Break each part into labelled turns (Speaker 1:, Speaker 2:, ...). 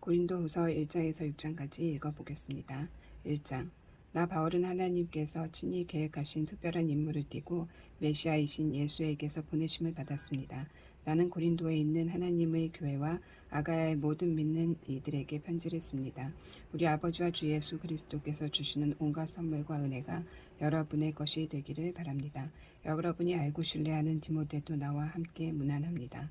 Speaker 1: 고린도후서 1장에서 6장까지 읽어보겠습니다. 1장. 나 바울은 하나님께서 친히 계획하신 특별한 임무를 띠고 메시아이신 예수에게서 보내심을 받았습니다. 나는 고린도에 있는 하나님의 교회와 아가야의 모든 믿는 이들에게 편지를 씁니다. 우리 아버지와 주 예수 그리스도께서 주시는 온갖 선물과 은혜가 여러분의 것이 되기를 바랍니다. 여러분이 알고 신뢰하는 디모데도 나와 함께 문안합니다.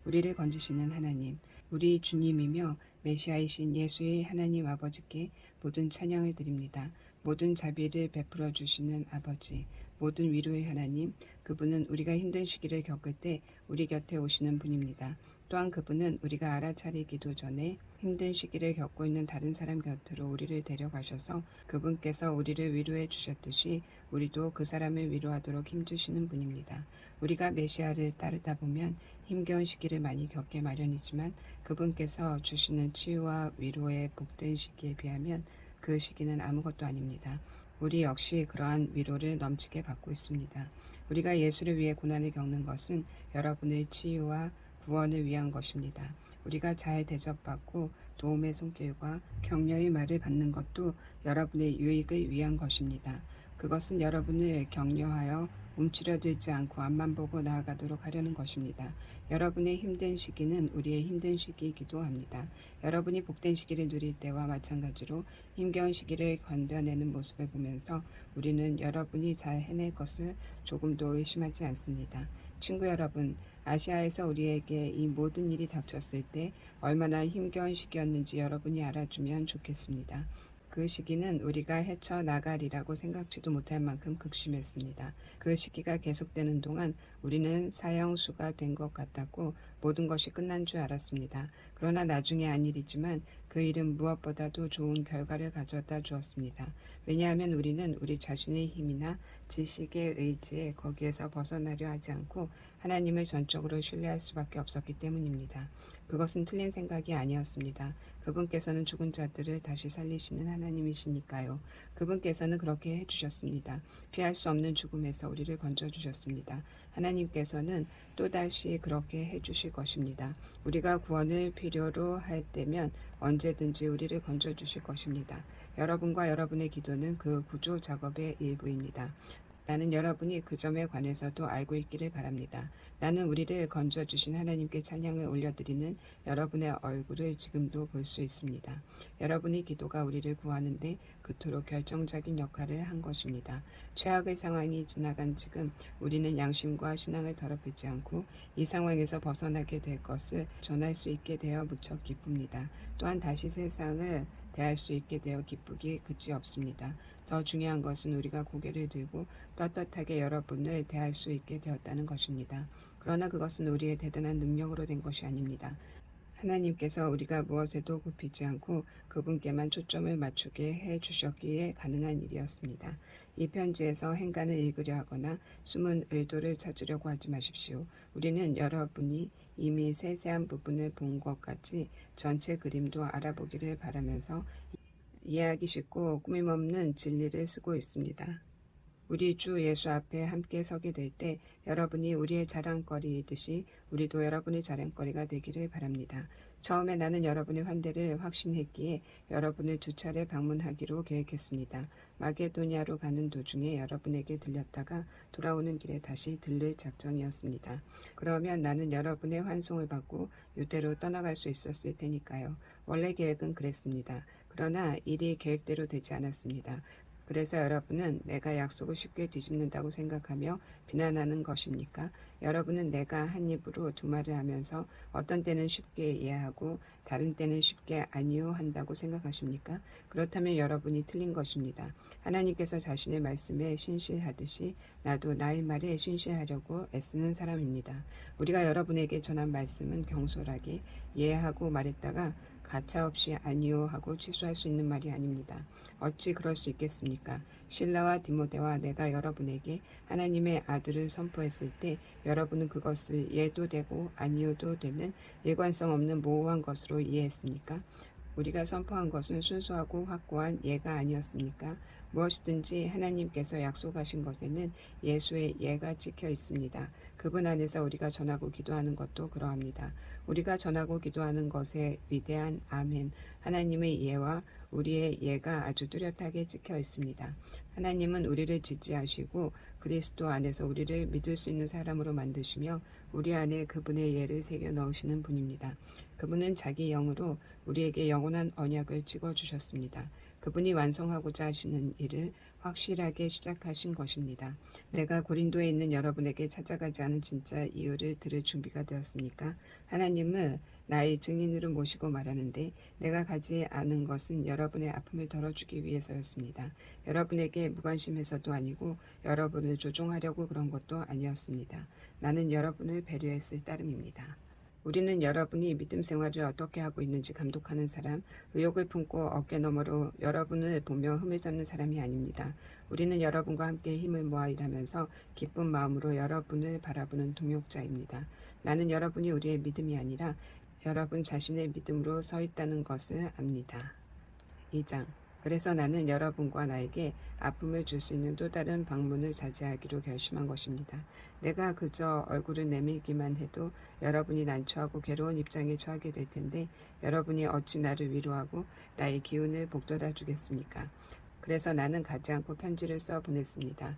Speaker 1: 우리를 건지시는 하나님, 우리 주님이며 메시아이신 예수의 하나님 아버지께 모든 찬양을 드립니다. 모든 자비를 베풀어 주시는 아버지, 모든 위로의 하나님, 그분은 우리가 힘든 시기를 겪을 때 우리 곁에 오시는 분입니다. 또한 그분은 우리가 알아차리기도 전에 힘든 시기를 겪고 있는 다른 사람 곁으로 우리를 데려가셔서 그분께서 우리를 위로해 주셨듯이 우리도 그 사람을 위로하도록 힘주시는 분입니다. 우리가 메시아를 따르다 보면 힘겨운 시기를 많이 겪게 마련이지만 그분께서 주시는 치유와 위로의 복된 시기에 비하면 그 시기는 아무것도 아닙니다. 우리 역시 그러한 위로를 넘치게 받고 있습니다. 우리가 예수를 위해 고난을 겪는 것은 여러분의 치유와 구원을 위한 것입니다. 우리가 잘 대접받고 도움의 손길과 격려의 말을 받는 것도 여러분의 유익을 위한 것입니다. 그것은 여러분을 격려하여 움츠려들지 않고 앞만 보고 나아가도록 하려는 것입니다. 여러분의 힘든 시기는 우리의 힘든 시기이기도 합니다. 여러분이 복된 시기를 누릴 때와 마찬가지로 힘겨운 시기를 견뎌내는 모습을 보면서 우리는 여러분이 잘 해낼 것을 조금도 의심하지 않습니다. 친구 여러분, 아시아에서 우리에게 이 모든 일이 닥쳤을 때 얼마나 힘겨운 시기였는지 여러분이 알아주면 좋겠습니다. 그 시기는 우리가 헤쳐나가리라고 생각지도 못할 만큼 극심했습니다. 그 시기가 계속되는 동안 우리는 사형수가 된 것 같았고 모든 것이 끝난 줄 알았습니다. 그러나 나중에 안 일이지만 그 일은 무엇보다도 좋은 결과를 가져다 주었습니다. 왜냐하면 우리는 우리 자신의 힘이나 지식의 의지에 거기에서 벗어나려 하지 않고 하나님을 전적으로 신뢰할 수밖에 없었기 때문입니다. 그것은 틀린 생각이 아니었습니다. 그분께서는 죽은 자들을 다시 살리시는 하나님이시니까요. 그분께서는 그렇게 해주셨습니다. 피할 수 없는 죽음에서 우리를 건져주셨습니다. 하나님께서는 또다시 그렇게 해주실 것입니다. 우리가 구원을 필요로 할 때면 언제든지 우리를 건져주실 것입니다. 여러분과 여러분의 기도는 그 구조 작업의 일부입니다. 나는 여러분이 그 점에 관해서도 알고 있기를 바랍니다. 나는 우리를 건져주신 하나님께 찬양을 올려드리는 여러분의 얼굴을 지금도 볼 수 있습니다. 여러분의 기도가 우리를 구하는데 그토록 결정적인 역할을 한 것입니다. 최악의 상황이 지나간 지금 우리는 양심과 신앙을 더럽히지 않고 이 상황에서 벗어나게 될 것을 전할 수 있게 되어 무척 기쁩니다. 또한 다시 세상을 대할 수 있게 되어 기쁘기 그지 없습니다. 더 중요한 것은 우리가 고개를 들고 떳떳하게 여러분을 대할 수 있게 되었다는 것입니다. 그러나 그것은 우리의 대단한 능력으로 된 것이 아닙니다. 하나님께서 우리가 무엇에도 굽히지 않고 그분께만 초점을 맞추게 해 주셨기에 가능한 일이었습니다. 이 편지에서 행간을 읽으려 하거나 숨은 의도를 찾으려고 하지 마십시오. 우리는 여러분이 이미 세세한 부분을 본 것 같이 전체 그림도 알아보기를 바라면서 이해하기 쉽고 꾸밈없는 진리를 쓰고 있습니다. 우리 주 예수 앞에 함께 서게 될 때 여러분이 우리의 자랑거리이듯이 우리도 여러분의 자랑거리가 되기를 바랍니다. 처음에 나는 여러분의 환대를 확신했기에 여러분을 2차례 방문하기로 계획했습니다. 마게도니아로 가는 도중에 여러분에게 들렸다가 돌아오는 길에 다시 들를 작정이었습니다. 그러면 나는 여러분의 환송을 받고 유대로 떠나갈 수 있었을 테니까요. 원래 계획은 그랬습니다. 그러나 일이 계획대로 되지 않았습니다. 그래서 여러분은 내가 약속을 쉽게 뒤집는다고 생각하며 비난하는 것입니까? 여러분은 내가 한 입으로 두 말을 하면서 어떤 때는 쉽게 이해하고 다른 때는 쉽게 아니요 한다고 생각하십니까? 그렇다면 여러분이 틀린 것입니다. 하나님께서 자신의 말씀에 신실하듯이 나도 나의 말에 신실하려고 애쓰는 사람입니다. 우리가 여러분에게 전한 말씀은 경솔하게 이해하고 말했다가 가차없이 아니요 하고 취소할 수 있는 말이 아닙니다. 어찌 그럴 수 있겠습니까? 실라와 디모데와 내가 여러분에게 하나님의 아들을 선포했을 때 여러분은 그것을 예도 되고 아니요도 되는 일관성 없는 모호한 것으로 이해했습니까? 우리가 선포한 것은 순수하고 확고한 예가 아니었습니까? 무엇이든지 하나님께서 약속하신 것에는 예수의 예가 찍혀 있습니다. 그분 안에서 우리가 전하고 기도하는 것도 그러합니다. 우리가 전하고 기도하는 것에 위대한 아멘, 하나님의 예와 우리의 예가 아주 뚜렷하게 찍혀 있습니다. 하나님은 우리를 지지하시고 그리스도 안에서 우리를 믿을 수 있는 사람으로 만드시며 우리 안에 그분의 예를 새겨 넣으시는 분입니다. 그분은 자기 영으로 우리에게 영원한 언약을 찍어주셨습니다. 그분이 완성하고자 하시는 일을 확실하게 시작하신 것입니다. 내가 고린도에 있는 여러분에게 찾아가지 않은 진짜 이유를 들을 준비가 되었습니까? 하나님은 나의 증인으로 모시고 말하는데 내가 가지 않은 것은 여러분의 아픔을 덜어주기 위해서였습니다. 여러분에게 무관심해서도 아니고 여러분을 조종하려고 그런 것도 아니었습니다. 나는 여러분을 배려했을 따름입니다. 우리는 여러분이 믿음 생활을 어떻게 하고 있는지 감독하는 사람, 의욕을 품고 어깨 너머로 여러분을 보며 흠을 잡는 사람이 아닙니다. 우리는 여러분과 함께 힘을 모아 일하면서 기쁜 마음으로 여러분을 바라보는 동역자입니다. 나는 여러분이 우리의 믿음이 아니라 여러분 자신의 믿음으로 서 있다는 것을 압니다. 2장. 그래서 나는 여러분과 나에게 아픔을 줄 수 있는 또 다른 방문을 자제하기로 결심한 것입니다. 내가 그저 얼굴을 내밀기만 해도 여러분이 난처하고 괴로운 입장에 처하게 될 텐데 여러분이 어찌 나를 위로하고 나의 기운을 북돋아 주겠습니까? 그래서 나는 가지 않고 편지를 써 보냈습니다.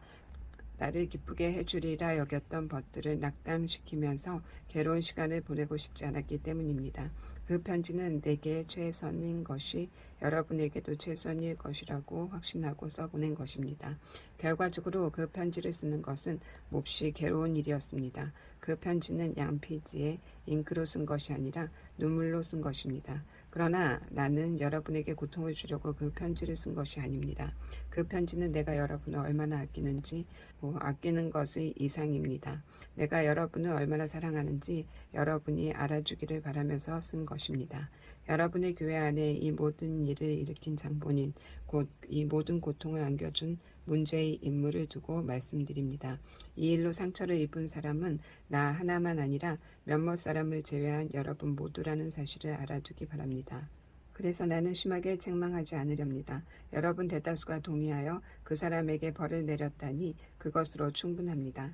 Speaker 1: 나를 기쁘게 해주리라 여겼던 벗들을 낙담시키면서 괴로운 시간을 보내고 싶지 않았기 때문입니다. 그 편지는 내게 최선인 것이 여러분에게도 최선일 것이라고 확신하고 써보낸 것입니다. 결과적으로 그 편지를 쓰는 것은 몹시 괴로운 일이었습니다. 그 편지는 양피지에 잉크로 쓴 것이 아니라 눈물로 쓴 것입니다. 그러나 나는 여러분에게 고통을 주려고 그 편지를 쓴 것이 아닙니다. 그 편지는 내가 여러분을 얼마나 아끼는지 아끼는 것의 이상입니다. 내가 여러분을 얼마나 사랑하는지 여러분이 알아주기를 바라면서 쓴 것입니다. 여러분의 교회 안에 이 모든 일을 일으킨 장본인, 곧 이 모든 고통을 안겨준 문제의 인물을 두고 말씀드립니다. 이 일로 상처를 입은 사람은 나 하나만 아니라 몇몇 사람을 제외한 여러분 모두라는 사실을 알아두기 바랍니다. 그래서 나는 심하게 책망하지 않으렵니다. 여러분 대다수가 동의하여 그 사람에게 벌을 내렸다니 그것으로 충분합니다.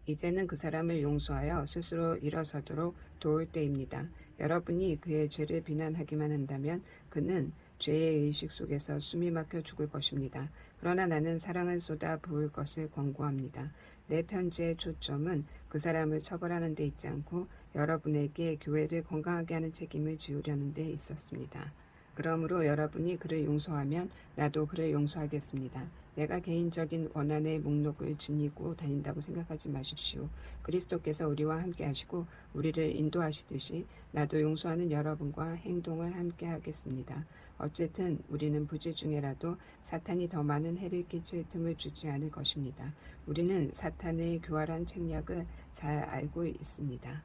Speaker 1: 이제는 그 사람을 용서하여 스스로 일어서도록 도울 때입니다. 여러분이 그의 죄를 비난하기만 한다면 그는 죄의 의식 속에서 숨이 막혀 죽을 것입니다. 그러나 나는 사랑을 쏟아 부을 것을 권고합니다. 내 편지의 초점은 그 사람을 처벌하는 데 있지 않고 여러분에게 교회를 건강하게 하는 책임을 지우려는 데 있었습니다. 그러므로 여러분이 그를 용서하면 나도 그를 용서하겠습니다. 내가 개인적인 원한의 목록을 지니고 다닌다고 생각하지 마십시오. 그리스도께서 우리와 함께 하시고 우리를 인도하시듯이 나도 용서하는 여러분과 행동을 함께 하겠습니다. 어쨌든 우리는 부재 중에라도 사탄이 더 많은 해를 끼칠 틈을 주지 않을 것입니다. 우리는 사탄의 교활한 책략을 잘 알고 있습니다.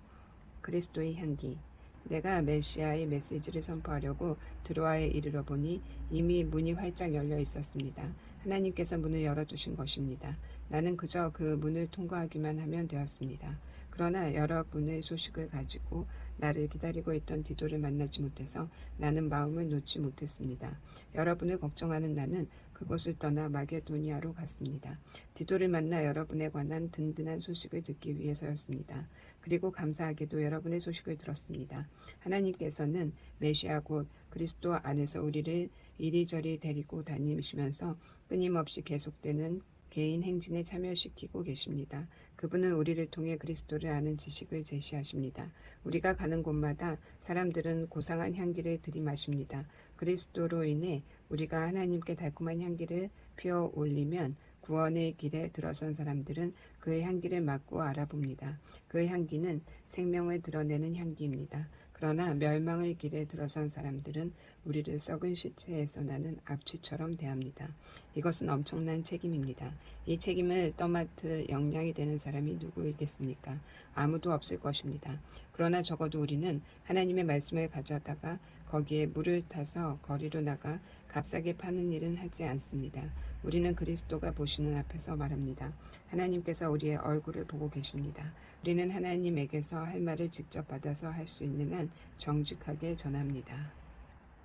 Speaker 1: 그리스도의 향기. 내가 메시아의 메시지를 선포하려고 드로아에 이르러 보니 이미 문이 활짝 열려 있었습니다. 하나님께서 문을 열어두신 것입니다. 나는 그저 그 문을 통과하기만 하면 되었습니다. 그러나 여러분의 소식을 가지고 나를 기다리고 있던 디도를 만나지 못해서 나는 마음을 놓지 못했습니다. 여러분을 걱정하는 나는 그곳을 떠나 마게도니아로 갔습니다. 디도를 만나 여러분에 관한 든든한 소식을 듣기 위해서였습니다. 그리고 감사하게도 여러분의 소식을 들었습니다. 하나님께서는 메시아 곧 그리스도 안에서 우리를 이리저리 데리고 다니시면서 끊임없이 계속되는 개인 행진에 참여시키고 계십니다. 그분은 우리를 통해 그리스도를 아는 지식을 제시하십니다. 우리가 가는 곳마다 사람들은 고상한 향기를 들이마십니다. 그리스도로 인해 우리가 하나님께 달콤한 향기를 피워 올리면 구원의 길에 들어선 사람들은 그의 향기를 맡고 알아봅니다. 그의 향기는 생명을 드러내는 향기입니다. 그러나 멸망의 길에 들어선 사람들은 우리를 썩은 시체에서 나는 악취처럼 대합니다. 이것은 엄청난 책임입니다. 이 책임을 떠맡을 역량이 되는 사람이 누구이겠습니까? 아무도 없을 것입니다. 그러나 적어도 우리는 하나님의 말씀을 가져다가 거기에 물을 타서 거리로 나가 값싸게 파는 일은 하지 않습니다. 우리는 그리스도가 보시는 앞에서 말합니다. 하나님께서 우리의 얼굴을 보고 계십니다. 우리는 하나님에게서 할 말을 직접 받아서 할 수 있는 한 정직하게 전합니다.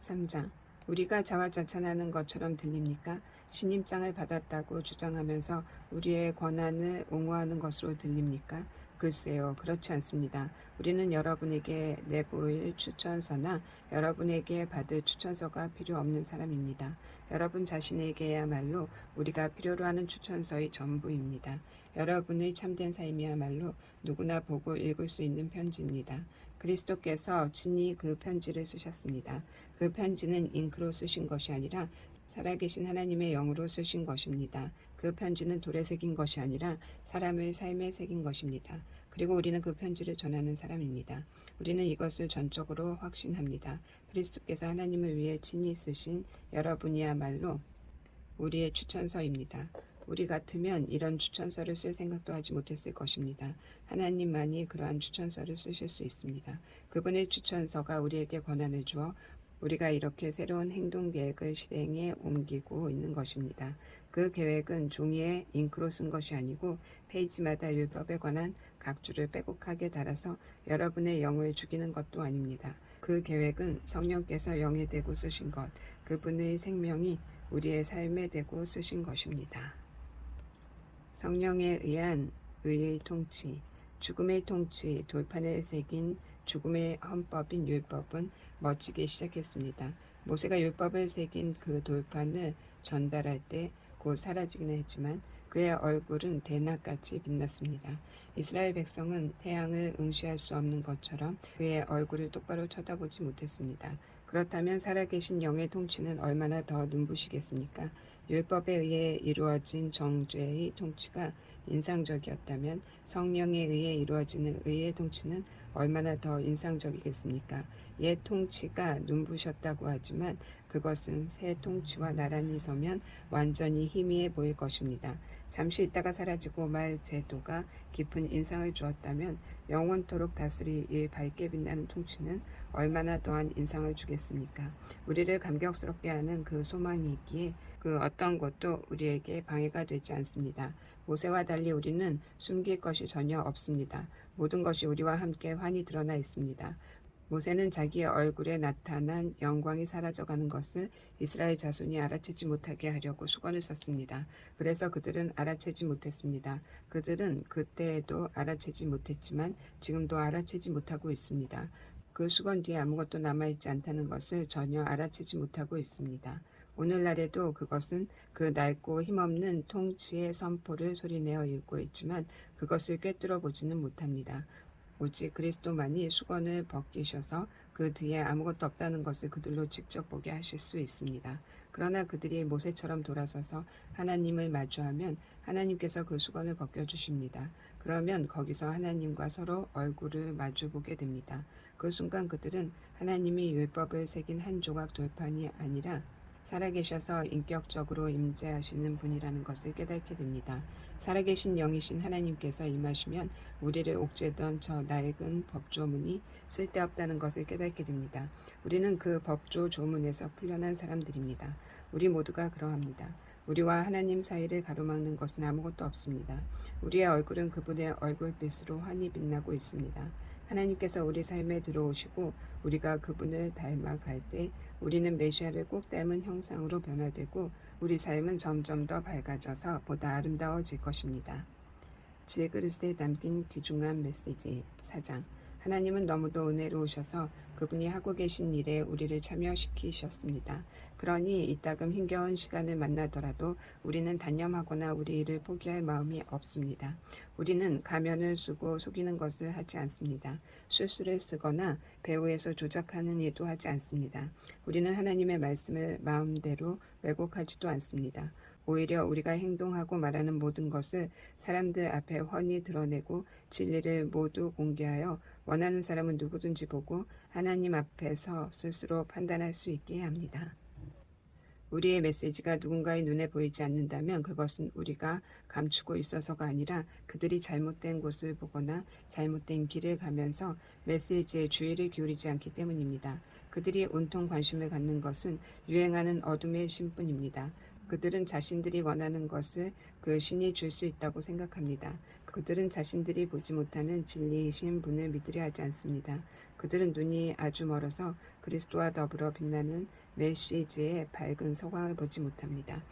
Speaker 1: 3장. 우리가 자화자찬하는 것처럼 들립니까? 신임장을 받았다고 주장하면서 우리의 권한을 옹호하는 것으로 들립니까? 글쎄요, 그렇지 않습니다. 우리는 여러분에게 내보일 추천서나 여러분에게 받을 추천서가 필요 없는 사람입니다. 여러분 자신에게야말로 우리가 필요로 하는 추천서의 전부입니다. 여러분의 참된 삶이야말로 누구나 보고 읽을 수 있는 편지입니다. 그리스도께서 친히 그 편지를 쓰셨습니다. 그 편지는 잉크로 쓰신 것이 아니라 살아계신 하나님의 영으로 쓰신 것입니다. 그 편지는 돌에 새긴 것이 아니라 사람의 삶에 새긴 것입니다. 그리고 우리는 그 편지를 전하는 사람입니다. 우리는 이것을 전적으로 확신합니다. 그리스도께서 하나님을 위해 친히 쓰신 여러분이야말로 우리의 추천서입니다. 우리 같으면 이런 추천서를 쓸 생각도 하지 못했을 것입니다. 하나님만이 그러한 추천서를 쓰실 수 있습니다. 그분의 추천서가 우리에게 권한을 주어 우리가 이렇게 새로운 행동 계획을 실행에 옮기고 있는 것입니다. 그 계획은 종이에 잉크로 쓴 것이 아니고 페이지마다 율법에 관한 각 줄을 빼곡하게 달아서 여러분의 영을 죽이는 것도 아닙니다. 그 계획은 성령께서 영에 대고 쓰신 것, 그분의 생명이 우리의 삶에 대고 쓰신 것입니다. 성령에 의한 의의 통치, 죽음의 통치, 돌판에 새긴 죽음의 헌법인 율법은 멋지게 시작했습니다. 모세가 율법을 새긴 그 돌판을 전달할 때 곧 사라지기는 했지만 그의 얼굴은 대낮같이 빛났습니다. 이스라엘 백성은 태양을 응시할 수 없는 것처럼 그의 얼굴을 똑바로 쳐다보지 못했습니다. 그렇다면 살아계신 영의 통치는 얼마나 더 눈부시겠습니까? 율법에 의해 이루어진 정죄의 통치가 인상적이었다면 성령에 의해 이루어지는 의의 통치는 얼마나 더 인상적이겠습니까? 옛 통치가 눈부셨다고 하지만 그것은 새 통치와 나란히 서면 완전히 희미해 보일 것입니다. 잠시 있다가 사라지고 말 제도가 깊은 인상을 주었다면 영원토록 다스릴 이 밝게 빛나는 통치는 얼마나 더한 인상을 주겠습니까? 우리를 감격스럽게 하는 그 소망이 있기에 그 어떤 것도 우리에게 방해가 되지 않습니다. 모세와 달리 우리는 숨길 것이 전혀 없습니다. 모든 것이 우리와 함께 환히 드러나 있습니다. 모세는 자기의 얼굴에 나타난 영광이 사라져가는 것을 이스라엘 자손이 알아채지 못하게 하려고 수건을 썼습니다. 그래서 그들은 알아채지 못했습니다. 그들은 그때에도 알아채지 못했지만 지금도 알아채지 못하고 있습니다. 그 수건 뒤에 아무것도 남아있지 않다는 것을 전혀 알아채지 못하고 있습니다. 오늘날에도 그것은 그 낡고 힘없는 통치의 선포를 소리내어 읽고 있지만 그것을 꿰뚫어 보지는 못합니다. 오직 그리스도만이 수건을 벗기셔서 그 뒤에 아무것도 없다는 것을 그들로 직접 보게 하실 수 있습니다. 그러나 그들이 모세처럼 돌아서서 하나님을 마주하면 하나님께서 그 수건을 벗겨주십니다. 그러면 거기서 하나님과 서로 얼굴을 마주보게 됩니다. 그 순간 그들은 하나님이 율법을 새긴 한 조각 돌판이 아니라 살아계셔서 인격적으로 임재하시는 분이라는 것을 깨닫게 됩니다. 살아계신 영이신 하나님께서 임하시면 우리를 옥죄던 저 낡은 법조문이 쓸데없다는 것을 깨닫게 됩니다. 우리는 그 법조 조문에서 풀려난 사람들입니다. 우리 모두가 그러합니다. 우리와 하나님 사이를 가로막는 것은 아무것도 없습니다. 우리의 얼굴은 그분의 얼굴빛으로 환히 빛나고 있습니다. 하나님께서 우리 삶에 들어오시고 우리가 그분을 닮아갈 때 우리는 메시아를 꼭 닮은 형상으로 변화되고 우리 삶은 점점 더 밝아져서 보다 아름다워질 것입니다. 질그릇에 담긴 귀중한 메시지 4장. 하나님은 너무도 은혜로우셔서 그분이 하고 계신 일에 우리를 참여시키셨습니다. 그러니 이따금 힘겨운 시간을 만나더라도 우리는 단념하거나 우리 일을 포기할 마음이 없습니다. 우리는 가면을 쓰고 속이는 것을 하지 않습니다. 술수를 쓰거나 배후에서 조작하는 일도 하지 않습니다. 우리는 하나님의 말씀을 마음대로 왜곡하지도 않습니다. 오히려 우리가 행동하고 말하는 모든 것을 사람들 앞에 훤히 드러내고 진리를 모두 공개하여 원하는 사람은 누구든지 보고 하나님 앞에서 스스로 판단할 수 있게 합니다. 우리의 메시지가 누군가의 눈에 보이지 않는다면 그것은 우리가 감추고 있어서가 아니라 그들이 잘못된 곳을 보거나 잘못된 길을 가면서 메시지에 주의를 기울이지 않기 때문입니다. 그들이 온통 관심을 갖는 것은 유행하는 어둠의 신뿐입니다. 그들은 자신들이 원하는 것을 그 신이 줄 수 있다고 생각합니다. 그들은 자신들이 보지 못하는 진리이신 분을 믿으려 하지 않습니다. 그들은 눈이 아주 멀어서 그리스도와 더불어 빛나는 메시지의 밝은 소광을 보지 못합니다.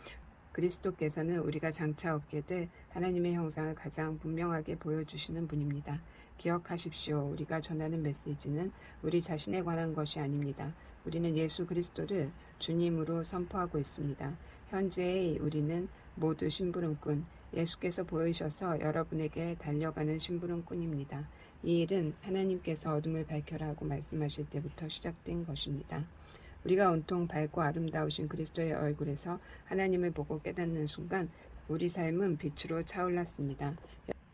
Speaker 1: 그리스도께서는 우리가 장차 얻게 될 하나님의 형상을 가장 분명하게 보여주시는 분입니다. 기억하십시오. 우리가 전하는 메시지는 우리 자신에 관한 것이 아닙니다. 우리는 예수 그리스도를 주님으로 선포하고 있습니다. 현재의 우리는 모두 심부름꾼, 예수께서 보이셔서 여러분에게 달려가는 심부름꾼입니다. 이 일은 하나님께서 어둠을 밝혀라 하고 말씀하실 때부터 시작된 것입니다. 우리가 온통 밝고 아름다우신 그리스도의 얼굴에서 하나님을 보고 깨닫는 순간 우리 삶은 빛으로 차올랐습니다.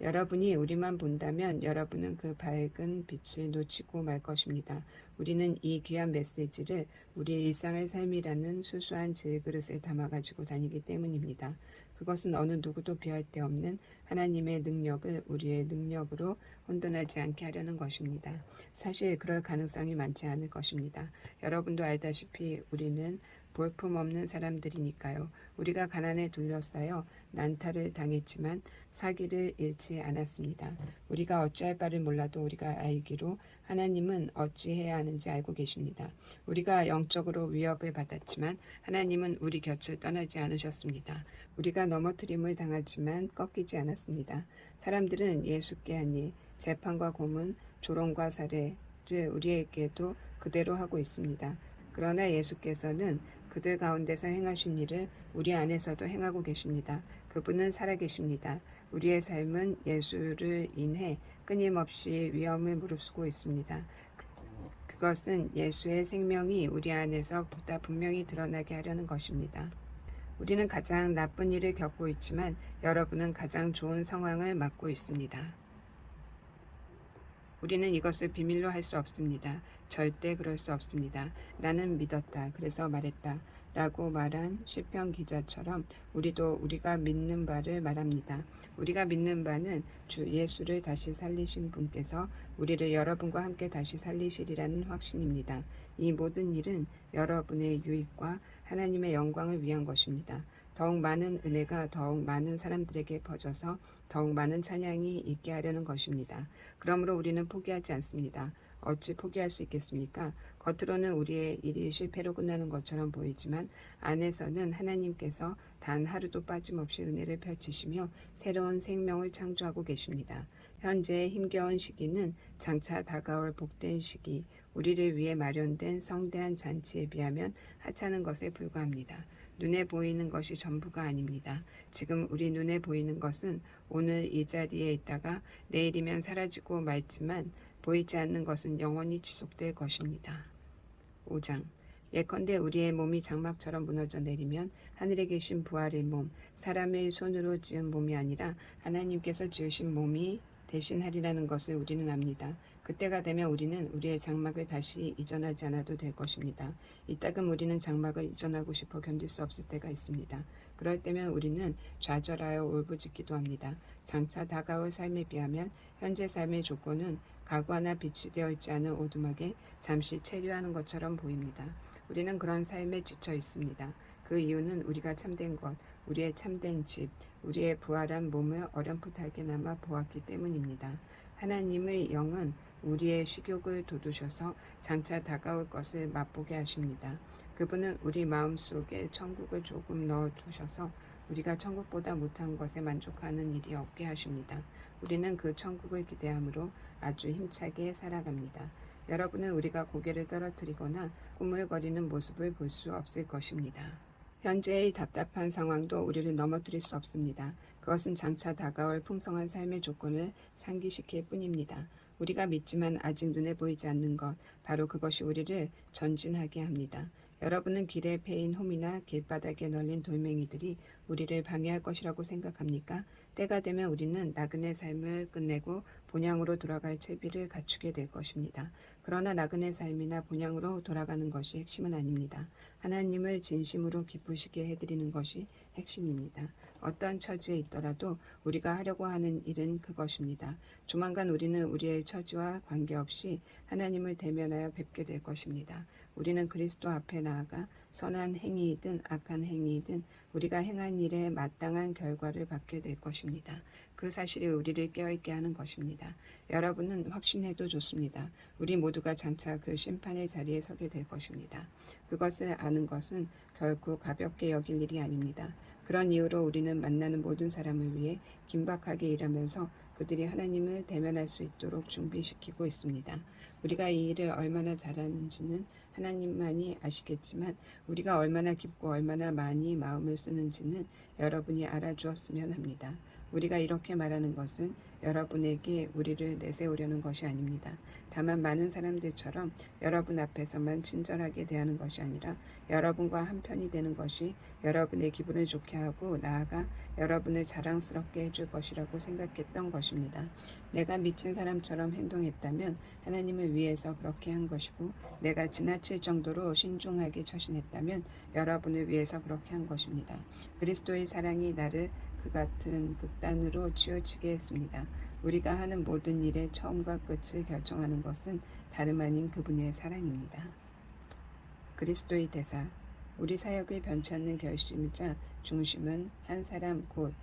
Speaker 1: 여러분이 우리만 본다면 여러분은 그 밝은 빛을 놓치고 말 것입니다. 우리는 이 귀한 메시지를 우리의 일상의 삶이라는 수수한 질그릇에 담아가지고 다니기 때문입니다. 그것은 어느 누구도 비할 데 없는 하나님의 능력을 우리의 능력으로 혼돈하지 않게 하려는 것입니다. 사실 그럴 가능성이 많지 않을 것입니다. 여러분도 알다시피 우리는 볼품없는 사람들이니까요. 우리가 가난에 둘러싸여 난타를 당했지만 사기를 잃지 않았습니다. 우리가 어찌할 바를 몰라도 우리가 알기로 하나님은 어찌해야 하는지 알고 계십니다. 우리가 영적으로 위협을 받았지만 하나님은 우리 곁을 떠나지 않으셨습니다. 우리가 넘어뜨림을 당하지만 꺾이지 않았습니다. 사람들은 예수께 한 일, 재판과 고문, 조롱과 살해를 우리에게도 그대로 하고 있습니다. 그러나 예수께서는 그들 가운데서 행하신 일을 우리 안에서도 행하고 계십니다. 그분은 살아계십니다. 우리의 삶은 예수를 인해 끊임없이 위험을 무릅쓰고 있습니다. 그것은 예수의 생명이 우리 안에서 보다 분명히 드러나게 하려는 것입니다. 우리는 가장 나쁜 일을 겪고 있지만 여러분은 가장 좋은 상황을 맞고 있습니다. 우리는 이것을 비밀로 할 수 없습니다. 절대 그럴 수 없습니다. 나는 믿었다. 그래서 말했다. 라고 말한 시편 기자처럼 우리도 우리가 믿는 바를 말합니다. 우리가 믿는 바는 주 예수를 다시 살리신 분께서 우리를 여러분과 함께 다시 살리시리라는 확신입니다. 이 모든 일은 여러분의 유익과 하나님의 영광을 위한 것입니다. 더욱 많은 은혜가 더욱 많은 사람들에게 퍼져서 더욱 많은 찬양이 있게 하려는 것입니다. 그러므로 우리는 포기하지 않습니다. 어찌 포기할 수 있겠습니까? 겉으로는 우리의 일이 실패로 끝나는 것처럼 보이지만 안에서는 하나님께서 단 하루도 빠짐없이 은혜를 펼치시며 새로운 생명을 창조하고 계십니다. 현재의 힘겨운 시기는 장차 다가올 복된 시기, 우리를 위해 마련된 성대한 잔치에 비하면 하찮은 것에 불과합니다. 눈에 보이는 것이 전부가 아닙니다. 지금 우리 눈에 보이는 것은 오늘 이 자리에 있다가 내일이면 사라지고 말지만 보이지 않는 것은 영원히 지속될 것입니다. 5장. 예컨대 우리의 몸이 장막처럼 무너져 내리면 하늘에 계신 부활의 몸, 사람의 손으로 지은 몸이 아니라 하나님께서 지으신 몸이 대신하리라는 것을 우리는 압니다. 그때가 되면 우리는 우리의 장막을 다시 이전하지 않아도 될 것입니다. 이따금 우리는 장막을 이전하고 싶어 견딜 수 없을 때가 있습니다. 그럴 때면 우리는 좌절하여 울부짖기도 합니다. 장차 다가올 삶에 비하면 현재 삶의 조건은 가구하나 빛이 되어 있지 않은 오두막에 잠시 체류하는 것처럼 보입니다. 우리는 그런 삶에 지쳐 있습니다. 그 이유는 우리가 참된 것, 우리의 참된 집, 우리의 부활한 몸을 어렴풋하게나마 보았기 때문입니다. 하나님의 영은 우리의 식욕을 돋우셔서 장차 다가올 것을 맛보게 하십니다. 그분은 우리 마음속에 천국을 조금 넣어두셔서 우리가 천국보다 못한 것에 만족하는 일이 없게 하십니다. 우리는 그 천국을 기대함으로 아주 힘차게 살아갑니다. 여러분은 우리가 고개를 떨어뜨리거나 꾸물거리는 모습을 볼 수 없을 것입니다. 현재의 답답한 상황도 우리를 넘어뜨릴 수 없습니다. 그것은 장차 다가올 풍성한 삶의 조건을 상기시킬 뿐입니다. 우리가 믿지만 아직 눈에 보이지 않는 것, 바로 그것이 우리를 전진하게 합니다. 여러분은 길에 패인 홈이나 길바닥에 널린 돌멩이들이 우리를 방해할 것이라고 생각합니까? 때가 되면 우리는 나그네 삶을 끝내고 본향으로 돌아갈 채비를 갖추게 될 것입니다. 그러나 나그네 삶이나 본향으로 돌아가는 것이 핵심은 아닙니다. 하나님을 진심으로 기쁘시게 해드리는 것이 핵심입니다. 어떤 처지에 있더라도 우리가 하려고 하는 일은 그것입니다. 조만간 우리는 우리의 처지와 관계없이 하나님을 대면하여 뵙게 될 것입니다. 우리는 그리스도 앞에 나아가 선한 행위이든 악한 행위이든 우리가 행한 일에 마땅한 결과를 받게 될 것입니다. 그 사실이 우리를 깨어있게 하는 것입니다. 여러분은 확신해도 좋습니다. 우리 모두가 장차 그 심판의 자리에 서게 될 것입니다. 그것을 아는 것은 결코 가볍게 여길 일이 아닙니다. 그런 이유로 우리는 만나는 모든 사람을 위해 긴박하게 일하면서 그들이 하나님을 대면할 수 있도록 준비시키고 있습니다. 우리가 이 일을 얼마나 잘하는지는 하나님만이 아시겠지만 우리가 얼마나 깊고 얼마나 많이 마음을 쓰는지는 여러분이 알아주었으면 합니다. 우리가 이렇게 말하는 것은 여러분에게 우리를 내세우려는 것이 아닙니다. 다만 많은 사람들처럼 여러분 앞에서만 친절하게 대하는 것이 아니라 여러분과 한편이 되는 것이 여러분의 기분을 좋게 하고 나아가 여러분을 자랑스럽게 해줄 것이라고 생각했던 것입니다. 내가 미친 사람처럼 행동했다면 하나님을 위해서 그렇게 한 것이고 내가 지나칠 정도로 신중하게 처신했다면 여러분을 위해서 그렇게 한 것입니다. 그리스도의 사랑이 나를 그 같은 극단으로 치우치게 했습니다. 우리가 하는 모든 일의 처음과 끝을 결정하는 것은 다름 아닌 그분의 사랑입니다. 그리스도의 대사. 우리 사역을 변치 않는 결심이자 중심은 한 사람 곧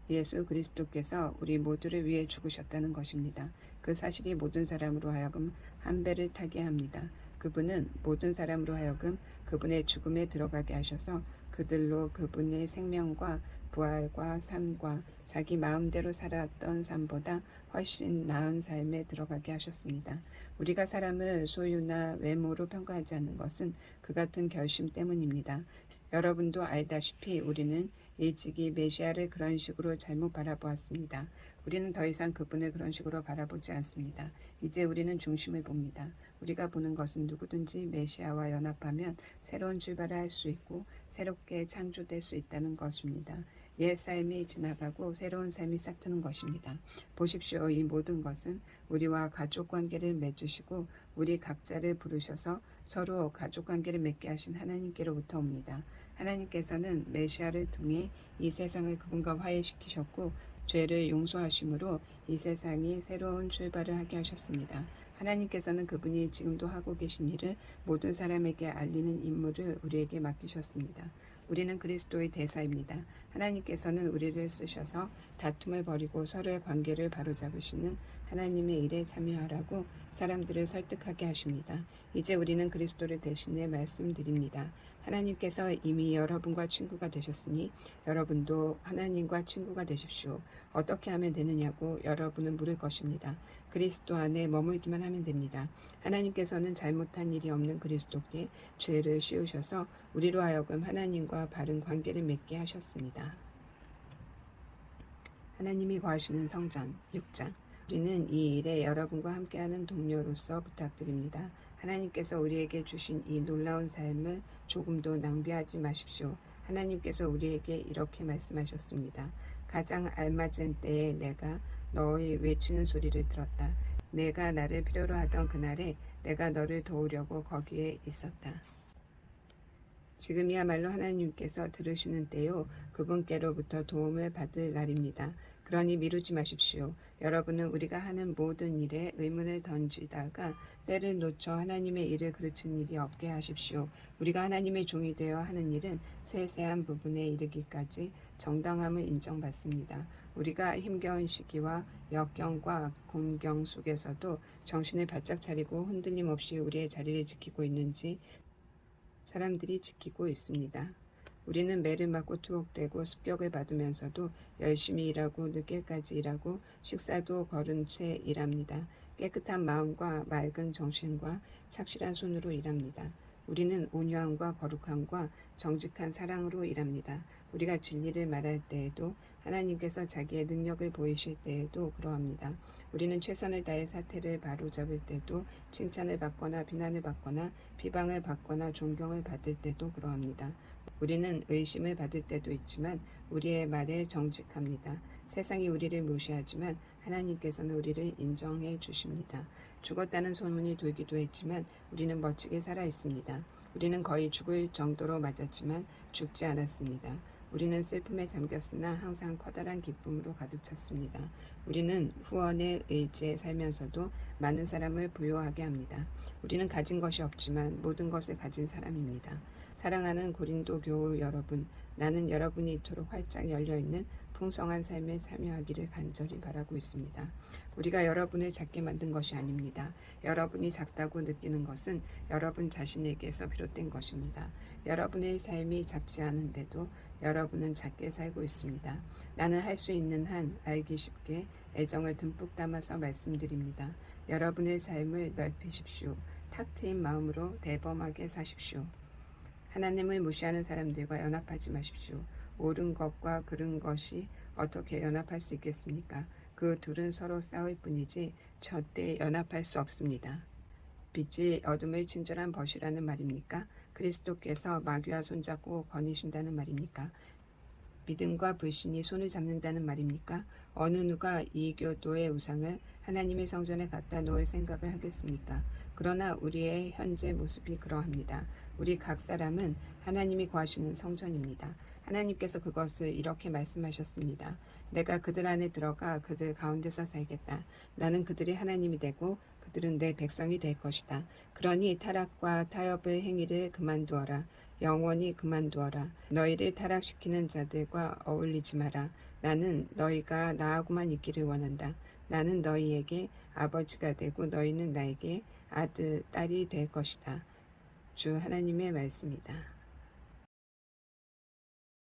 Speaker 1: 예수 그리스도께서 우리 모두를 위해 죽으셨다는 것입니다. 그 사실이 모든 사람으로 하여금 한 배를 타게 합니다. 그분은 모든 사람으로 하여금 그분의 죽음에 들어가게 하셔서 그들로 그분의 생명과 부활과 삶과 자기 마음대로 살았던 삶보다 훨씬 나은 삶에 들어가게 하셨습니다. 우리가 사람을 소유나 외모로 평가하지 않는 것은 그 같은 결심 때문입니다. 여러분도 알다시피 우리는 일찍이 메시아를 그런 식으로 잘못 바라보았습니다. 우리는 더 이상 그분을 그런 식으로 바라보지 않습니다. 이제 우리는 중심을 봅니다. 우리가 보는 것은 누구든지 메시아와 연합하면 새로운 출발을 할 수 있고 새롭게 창조될 수 있다는 것입니다. 옛 삶이 지나가고 새로운 삶이 싹트는 것입니다. 보십시오. 이 모든 것은 우리와 가족 관계를 맺으시고 우리 각자를 부르셔서 서로 가족 관계를 맺게 하신 하나님께로부터 옵니다. 하나님께서는 메시아를 통해 이 세상을 그분과 화해시키셨고 죄를 용서하심으로 이 세상이 새로운 출발을 하게 하셨습니다. 하나님께서는 그분이 지금도 하고 계신 일을 모든 사람에게 알리는 임무를 우리에게 맡기셨습니다. 우리는 그리스도의 대사입니다. 하나님께서는 우리를 쓰셔서 다툼을 버리고 서로의 관계를 바로잡으시는 하나님의 일에 참여하라고 사람들을 설득하게 하십니다. 이제 우리는 그리스도를 대신해 말씀드립니다. 하나님께서 이미 여러분과 친구가 되셨으니 여러분도 하나님과 친구가 되십시오. 어떻게 하면 되느냐고 여러분은 물을 것입니다. 그리스도 안에 머물기만 하면 됩니다. 하나님께서는 잘못한 일이 없는 그리스도께 죄를 씌우셔서 우리로 하여금 하나님과 바른 관계를 맺게 하셨습니다. 하나님이 거하시는 성전 6장. 우리는 이 일에 여러분과 함께하는 동료로서 부탁드립니다. 하나님께서 우리에게 주신 이 놀라운 삶을 조금도 낭비하지 마십시오. 하나님께서 우리에게 이렇게 말씀하셨습니다. 가장 알맞은 때에 내가 너의 외치는 소리를 들었다. 내가 나를 필요로 하던 그날에 내가 너를 도우려고 거기에 있었다. 지금이야말로 하나님께서 들으시는 때요 그분께로부터 도움을 받을 날입니다. 그러니 미루지 마십시오. 여러분은 우리가 하는 모든 일에 의문을 던지다가 때를 놓쳐 하나님의 일을 그르친 일이 없게 하십시오. 우리가 하나님의 종이 되어 하는 일은 세세한 부분에 이르기까지 정당함을 인정받습니다. 우리가 힘겨운 시기와 역경과 공경 속에서도 정신을 바짝 차리고 흔들림 없이 우리의 자리를 지키고 있는지 사람들이 지키고 있습니다. 우리는 매를 맞고 투옥되고 습격을 받으면서도 열심히 일하고 늦게까지 일하고 식사도 거른 채 일합니다. 깨끗한 마음과 맑은 정신과 착실한 손으로 일합니다. 우리는 온유함과 거룩함과 정직한 사랑으로 일합니다. 우리가 진리를 말할 때에도 하나님께서 자기의 능력을 보이실 때에도 그러합니다. 우리는 최선을 다해 사태를 바로잡을 때도 칭찬을 받거나 비난을 받거나 비방을 받거나 존경을 받을 때도 그러합니다. 우리는 의심을 받을 때도 있지만 우리의 말에 정직합니다. 세상이 우리를 무시하지만 하나님께서는 우리를 인정해 주십니다. 죽었다는 소문이 돌기도 했지만 우리는 멋지게 살아 있습니다. 우리는 거의 죽을 정도로 맞았지만 죽지 않았습니다. 우리는 슬픔에 잠겼으나 항상 커다란 기쁨으로 가득 찼습니다. 우리는 후원의 의지에 살면서도 많은 사람을 부요하게 합니다. 우리는 가진 것이 없지만 모든 것을 가진 사람입니다. 사랑하는 고린도 교우 여러분, 나는 여러분이 이토록 활짝 열려있는 풍성한 삶에 참여하기를 간절히 바라고 있습니다. 우리가 여러분을 작게 만든 것이 아닙니다. 여러분이 작다고 느끼는 것은 여러분 자신에게서 비롯된 것입니다. 여러분의 삶이 작지 않은데도 여러분은 작게 살고 있습니다. 나는 할 수 있는 한 알기 쉽게 애정을 듬뿍 담아서 말씀드립니다. 여러분의 삶을 넓히십시오. 탁 트인 마음으로 대범하게 사십시오. 하나님을 무시하는 사람들과 연합하지 마십시오. 옳은 것과 그른 것이 어떻게 연합할 수 있겠습니까? 그 둘은 서로 싸울 뿐이지 절대 연합할 수 없습니다. 빛이 어둠을 친절한 벗이라는 말입니까? 그리스도께서 마귀와 손잡고 거니신다는 말입니까? 믿음과 불신이 손을 잡는다는 말입니까? 어느 누가 이 교도의 우상을 하나님의 성전에 갖다 놓을 생각을 하겠습니까? 그러나 우리의 현재 모습이 그러합니다. 우리 각 사람은 하나님이 거하시는 성전입니다. 하나님께서 그것을 이렇게 말씀하셨습니다. 내가 그들 안에 들어가 그들 가운데서 살겠다. 나는 그들이 하나님이 되고 그들은 내 백성이 될 것이다. 그러니 타락과 타협의 행위를 그만두어라. 영원히 그만두어라. 너희를 타락시키는 자들과 어울리지 마라. 나는 너희가 나하고만 있기를 원한다. 나는 너희에게 아버지가 되고 너희는 나에게 아들, 딸이 될 것이다. 주 하나님의 말씀이다.